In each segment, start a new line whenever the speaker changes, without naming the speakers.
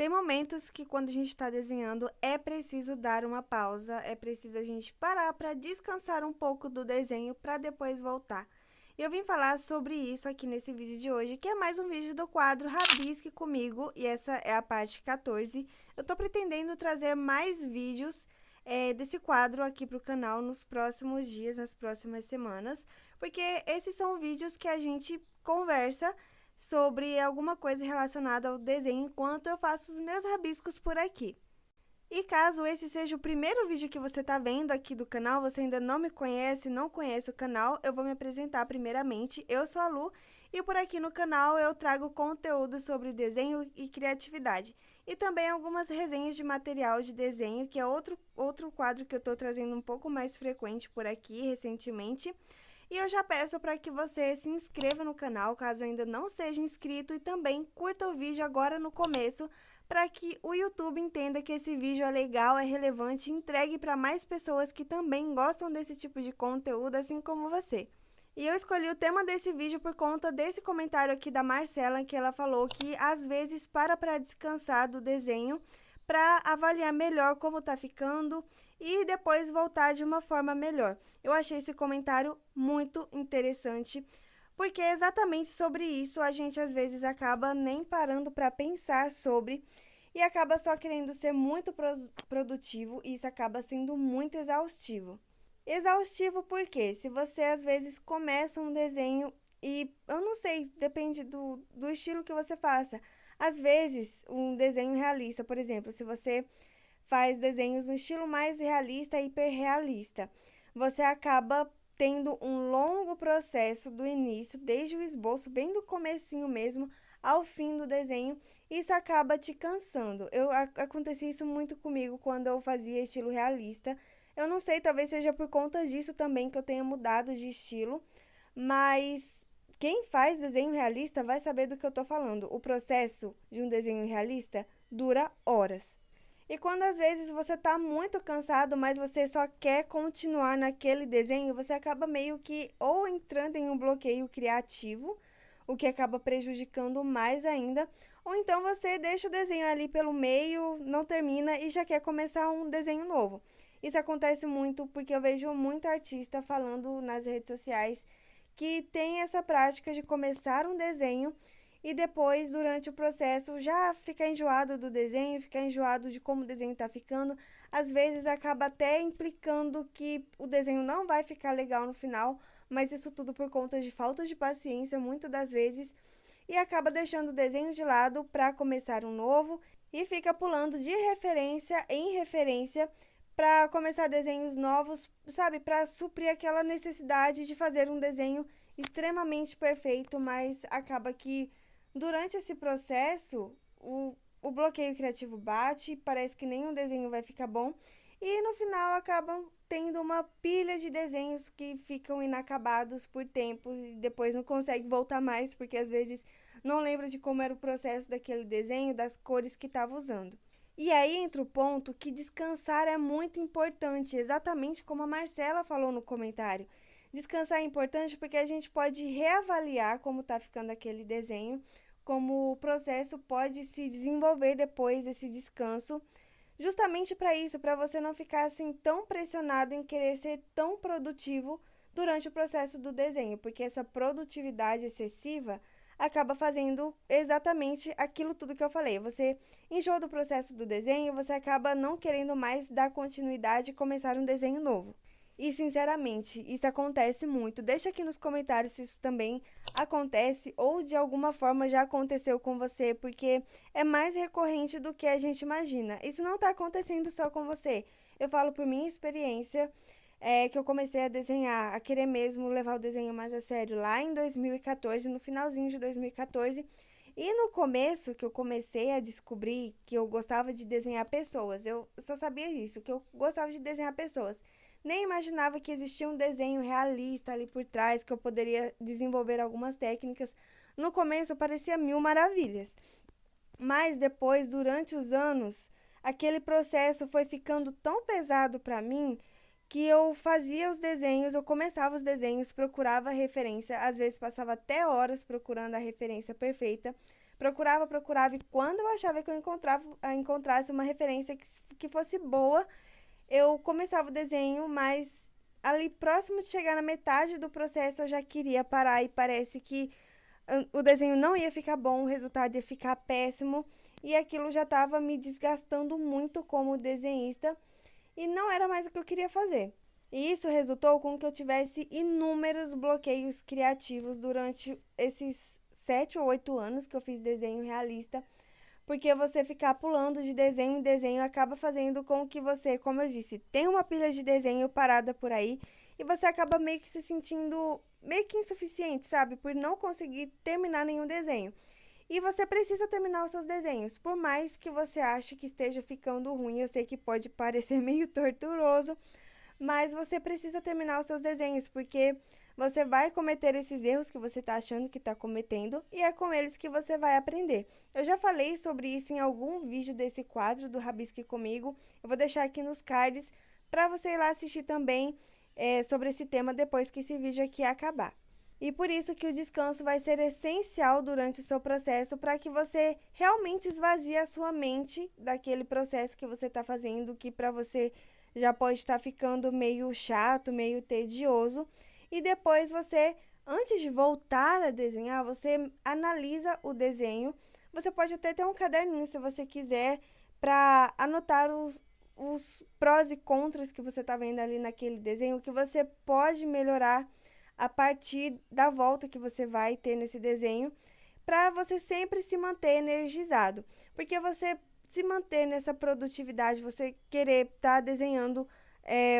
Tem momentos que quando a gente está desenhando é preciso dar uma pausa, é preciso a gente parar para descansar um pouco do desenho para depois voltar. E eu vim falar sobre isso aqui nesse vídeo de hoje, que é mais um vídeo do quadro Rabisque Comigo, e essa é a parte 14. Eu tô pretendendo trazer mais vídeos desse quadro aqui pro canal nos próximos dias, nas próximas semanas, porque esses são vídeos que a gente conversa sobre alguma coisa relacionada ao desenho enquanto eu faço os meus rabiscos por aqui. E caso esse seja o primeiro vídeo que você está vendo aqui do canal, você ainda não me conhece, não conhece o canal, eu vou me apresentar primeiramente. Eu sou a Lu e por aqui no canal eu trago conteúdo sobre desenho e criatividade. E também algumas resenhas de material de desenho, que é outro quadro que eu estou trazendo um pouco mais frequente por aqui recentemente. E eu já peço para que você se inscreva no canal, caso ainda não seja inscrito, e também curta o vídeo agora no começo, para que o YouTube entenda que esse vídeo é legal, é relevante e entregue para mais pessoas que também gostam desse tipo de conteúdo, assim como você. E eu escolhi o tema desse vídeo por conta desse comentário aqui da Marcela, que ela falou que às vezes para descansar do desenho, para avaliar melhor como tá ficando e depois voltar de uma forma melhor. Eu achei esse comentário muito interessante, porque é exatamente sobre isso a gente às vezes acaba nem parando para pensar sobre e acaba só querendo ser muito produtivo e isso acaba sendo muito exaustivo. Exaustivo porque se você às vezes começa um desenho e eu não sei, depende do estilo que você faça. Às vezes, um desenho realista, por exemplo, se você faz desenhos no estilo mais realista e hiperrealista, você acaba tendo um longo processo do início, desde o esboço, bem do comecinho mesmo, ao fim do desenho, isso acaba te cansando. Acontecia isso muito comigo quando eu fazia estilo realista. Eu não sei, talvez seja por conta disso também que eu tenha mudado de estilo, mas quem faz desenho realista vai saber do que eu tô falando. O processo de um desenho realista dura horas. E quando às vezes você tá muito cansado, mas você só quer continuar naquele desenho, você acaba meio que ou entrando em um bloqueio criativo, o que acaba prejudicando mais ainda, ou então você deixa o desenho ali pelo meio, não termina e já quer começar um desenho novo. Isso acontece muito porque eu vejo muito artista falando nas redes sociais que tem essa prática de começar um desenho e depois, durante o processo, já ficar enjoado do desenho, ficar enjoado de como o desenho está ficando. Às vezes acaba até implicando que o desenho não vai ficar legal no final, mas isso tudo por conta de falta de paciência, muitas das vezes, e acaba deixando o desenho de lado para começar um novo e fica pulando de referência em referência para começar desenhos novos, sabe, para suprir aquela necessidade de fazer um desenho extremamente perfeito, mas acaba que durante esse processo o bloqueio criativo bate, parece que nenhum desenho vai ficar bom e no final acabam tendo uma pilha de desenhos que ficam inacabados por tempo e depois não consegue voltar mais porque às vezes não lembra de como era o processo daquele desenho, das cores que estava usando. E aí entra o ponto que descansar é muito importante, exatamente como a Marcela falou no comentário. Descansar é importante porque a gente pode reavaliar como está ficando aquele desenho, como o processo pode se desenvolver depois desse descanso, justamente para isso, para você não ficar assim tão pressionado em querer ser tão produtivo durante o processo do desenho, porque essa produtividade excessiva acaba fazendo exatamente aquilo tudo que eu falei. Você enjoa do processo do desenho, você acaba não querendo mais dar continuidade e começar um desenho novo. E, sinceramente, isso acontece muito. Deixa aqui nos comentários se isso também acontece ou de alguma forma já aconteceu com você, porque é mais recorrente do que a gente imagina. Isso não está acontecendo só com você. Eu falo por minha experiência, que eu comecei a desenhar, a querer mesmo levar o desenho mais a sério lá em 2014, no finalzinho de 2014. E no começo, que eu comecei a descobrir que eu gostava de desenhar pessoas, eu só sabia isso, que eu gostava de desenhar pessoas. Nem imaginava que existia um desenho realista ali por trás, que eu poderia desenvolver algumas técnicas. No começo parecia mil maravilhas, mas depois, durante os anos, aquele processo foi ficando tão pesado para mim que eu fazia os desenhos, eu começava os desenhos, procurava a referência, às vezes passava até horas procurando a referência perfeita, procurava, e quando eu achava que eu encontrasse uma referência que fosse boa, eu começava o desenho, mas ali próximo de chegar na metade do processo eu já queria parar e parece que o desenho não ia ficar bom, o resultado ia ficar péssimo e aquilo já estava me desgastando muito como desenhista e não era mais o que eu queria fazer. E isso resultou com que eu tivesse inúmeros bloqueios criativos durante esses 7 ou 8 anos que eu fiz desenho realista, porque você ficar pulando de desenho em desenho acaba fazendo com que você, como eu disse, tenha uma pilha de desenho parada por aí e você acaba meio que se sentindo meio que insuficiente, sabe? Por não conseguir terminar nenhum desenho. E você precisa terminar os seus desenhos, por mais que você ache que esteja ficando ruim, eu sei que pode parecer meio torturoso, mas você precisa terminar os seus desenhos, porque você vai cometer esses erros que você está achando que está cometendo e é com eles que você vai aprender. Eu já falei sobre isso em algum vídeo desse quadro do Rabisque Comigo, eu vou deixar aqui nos cards para você ir lá assistir também sobre esse tema depois que esse vídeo aqui acabar. E por isso que o descanso vai ser essencial durante o seu processo para que você realmente esvazie a sua mente daquele processo que você está fazendo, que para você já pode estar ficando meio chato, meio tedioso. E depois você, antes de voltar a desenhar, você analisa o desenho. Você pode até ter um caderninho, se você quiser, para anotar os prós e contras que você está vendo ali naquele desenho, que você pode melhorar a partir da volta que você vai ter nesse desenho, para você sempre se manter energizado. Porque você se manter nessa produtividade, você querer estar desenhando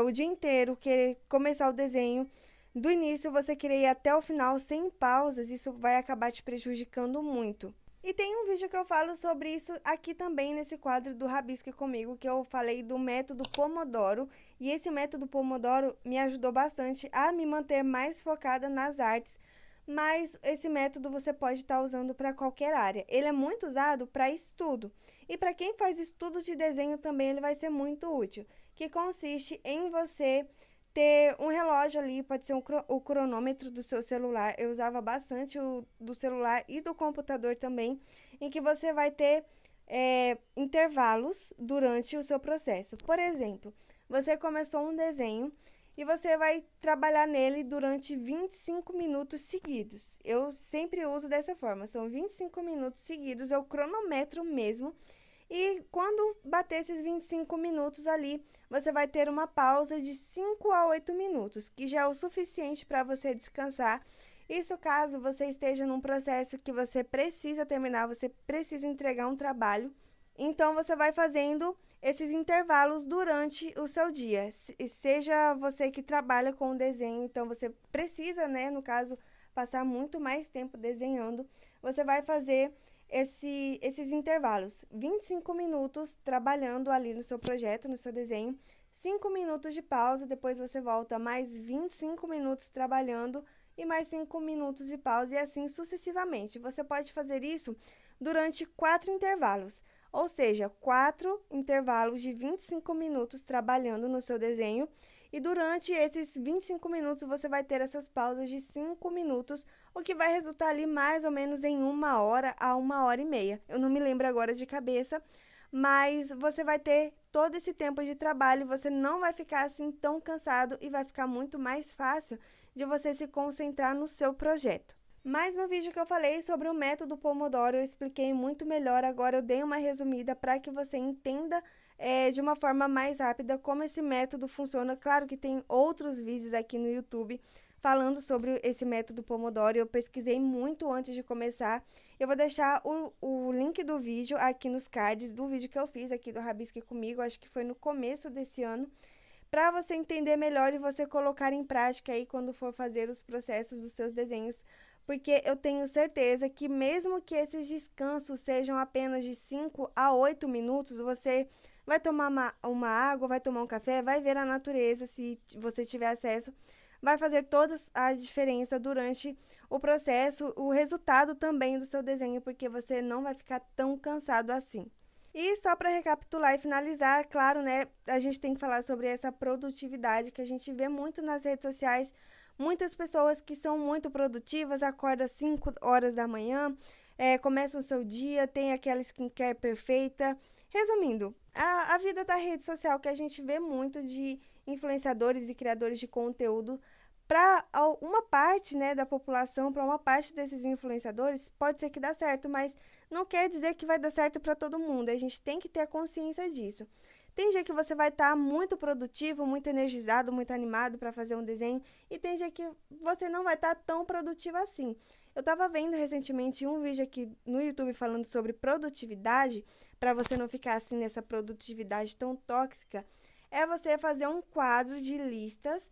o dia inteiro, querer começar o desenho do início, você querer ir até o final sem pausas, isso vai acabar te prejudicando muito. E tem um vídeo que eu falo sobre isso aqui também nesse quadro do Rabisque Comigo, que eu falei do método Pomodoro. E esse método Pomodoro me ajudou bastante a me manter mais focada nas artes, mas esse método você pode estar usando para qualquer área. Ele é muito usado para estudo. E para quem faz estudo de desenho também ele vai ser muito útil, que consiste em você ter um relógio ali, pode ser o cronômetro do seu celular. Eu usava bastante o do celular e do computador também, em que você vai ter intervalos durante o seu processo. Por exemplo, você começou um desenho e você vai trabalhar nele durante 25 minutos seguidos. Eu sempre uso dessa forma, são 25 minutos seguidos, é o cronômetro mesmo. E quando bater esses 25 minutos ali, você vai ter uma pausa de 5 a 8 minutos, que já é o suficiente para você descansar. Isso caso você esteja num processo que você precisa terminar, você precisa entregar um trabalho. Então, você vai fazendo esses intervalos durante o seu dia. Seja você que trabalha com o desenho, então você precisa, né, no caso, passar muito mais tempo desenhando. Você vai fazer esses intervalos, 25 minutos trabalhando ali no seu projeto, no seu desenho, 5 minutos de pausa, depois você volta mais 25 minutos trabalhando e mais 5 minutos de pausa e assim sucessivamente. Você pode fazer isso durante 4 intervalos, ou seja, 4 intervalos de 25 minutos trabalhando no seu desenho e durante esses 25 minutos você vai ter essas pausas de 5 minutos, o que vai resultar ali mais ou menos em 1 hora a 1 hora e meia. Eu não me lembro agora de cabeça, mas você vai ter todo esse tempo de trabalho, você não vai ficar assim tão cansado e vai ficar muito mais fácil de você se concentrar no seu projeto. Mas no vídeo que eu falei sobre o método Pomodoro, eu expliquei muito melhor, agora eu dei uma resumida para que você entenda de uma forma mais rápida como esse método funciona. Claro que tem outros vídeos aqui no YouTube falando sobre esse método Pomodoro, eu pesquisei muito antes de começar. Eu vou deixar o link do vídeo aqui nos cards do vídeo que eu fiz aqui do Rabisque Comigo, acho que foi no começo desse ano, para você entender melhor e você colocar em prática aí quando for fazer os processos dos seus desenhos, porque eu tenho certeza que mesmo que esses descansos sejam apenas de 5 a 8 minutos, você vai tomar uma água, vai tomar um café, vai ver a natureza, se você tiver acesso, vai fazer toda a diferença durante o processo, o resultado também do seu desenho, porque você não vai ficar tão cansado assim. E só para recapitular e finalizar, claro, né, a gente tem que falar sobre essa produtividade que a gente vê muito nas redes sociais. Muitas pessoas que são muito produtivas acordam às 5 horas da manhã, começam o seu dia, tem aquela skincare perfeita. Resumindo, a vida da rede social que a gente vê muito de influenciadores e criadores de conteúdo para uma parte, né, da população, para uma parte desses influenciadores, pode ser que dá certo, mas não quer dizer que vai dar certo para todo mundo. A gente tem que ter a consciência disso. Tem dia que você vai estar muito produtivo, muito energizado, muito animado para fazer um desenho, e tem dia que você não vai estar tão produtivo assim. Eu estava vendo recentemente um vídeo aqui no YouTube falando sobre produtividade, para você não ficar assim nessa produtividade tão tóxica, é você fazer um quadro de listas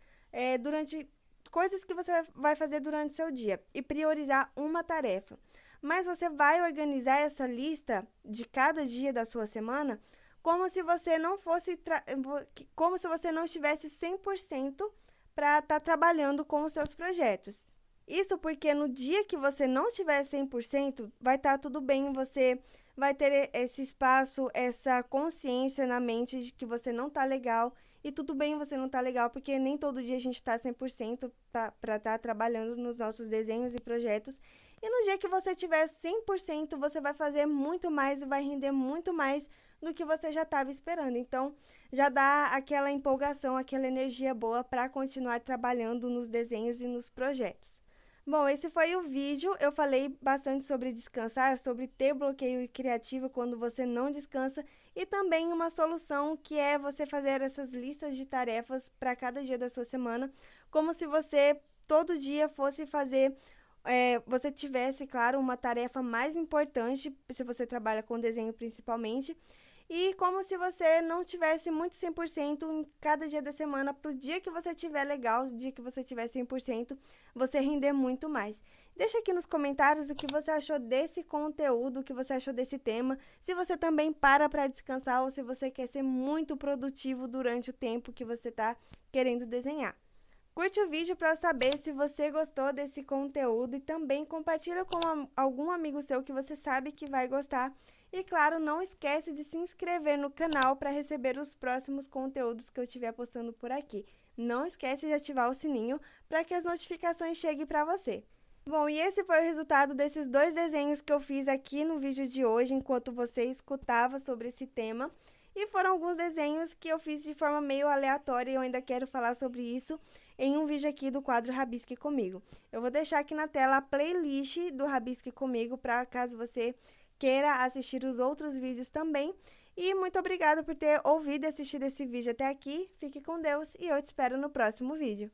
durante coisas que você vai fazer durante seu dia e priorizar uma tarefa. Mas você vai organizar essa lista de cada dia da sua semana como se você não fosse como se você não estivesse 100% para estar trabalhando com os seus projetos. Isso porque no dia que você não tiver 100%, vai estar tudo bem, você vai ter esse espaço, essa consciência na mente de que você não tá legal. E tudo bem você não tá legal, porque nem todo dia a gente tá 100% para estar trabalhando nos nossos desenhos e projetos. E no dia que você tiver 100%, você vai fazer muito mais e vai render muito mais do que você já estava esperando. Então, já dá aquela empolgação, aquela energia boa para continuar trabalhando nos desenhos e nos projetos. Bom, esse foi o vídeo. Eu falei bastante sobre descansar, sobre ter bloqueio criativo quando você não descansa e também uma solução que é você fazer essas listas de tarefas para cada dia da sua semana, como se você todo dia fosse fazer, você tivesse, claro, uma tarefa mais importante, se você trabalha com desenho principalmente, e como se você não tivesse muito 100% em cada dia da semana, para o dia que você estiver legal, o dia que você tiver 100%, você render muito mais. Deixa aqui nos comentários o que você achou desse conteúdo, o que você achou desse tema, se você também para descansar ou se você quer ser muito produtivo durante o tempo que você está querendo desenhar. Curte o vídeo para saber se você gostou desse conteúdo e também compartilha com algum amigo seu que você sabe que vai gostar. E claro, não esquece de se inscrever no canal para receber os próximos conteúdos que eu estiver postando por aqui. Não esquece de ativar o sininho para que as notificações cheguem para você. Bom, e esse foi o resultado desses 2 desenhos que eu fiz aqui no vídeo de hoje, enquanto você escutava sobre esse tema. E foram alguns desenhos que eu fiz de forma meio aleatória e eu ainda quero falar sobre isso em um vídeo aqui do quadro Rabisque Comigo. Eu vou deixar aqui na tela a playlist do Rabisque Comigo para caso você queira assistir os outros vídeos também. E muito obrigada por ter ouvido e assistido esse vídeo até aqui. Fique com Deus e eu te espero no próximo vídeo.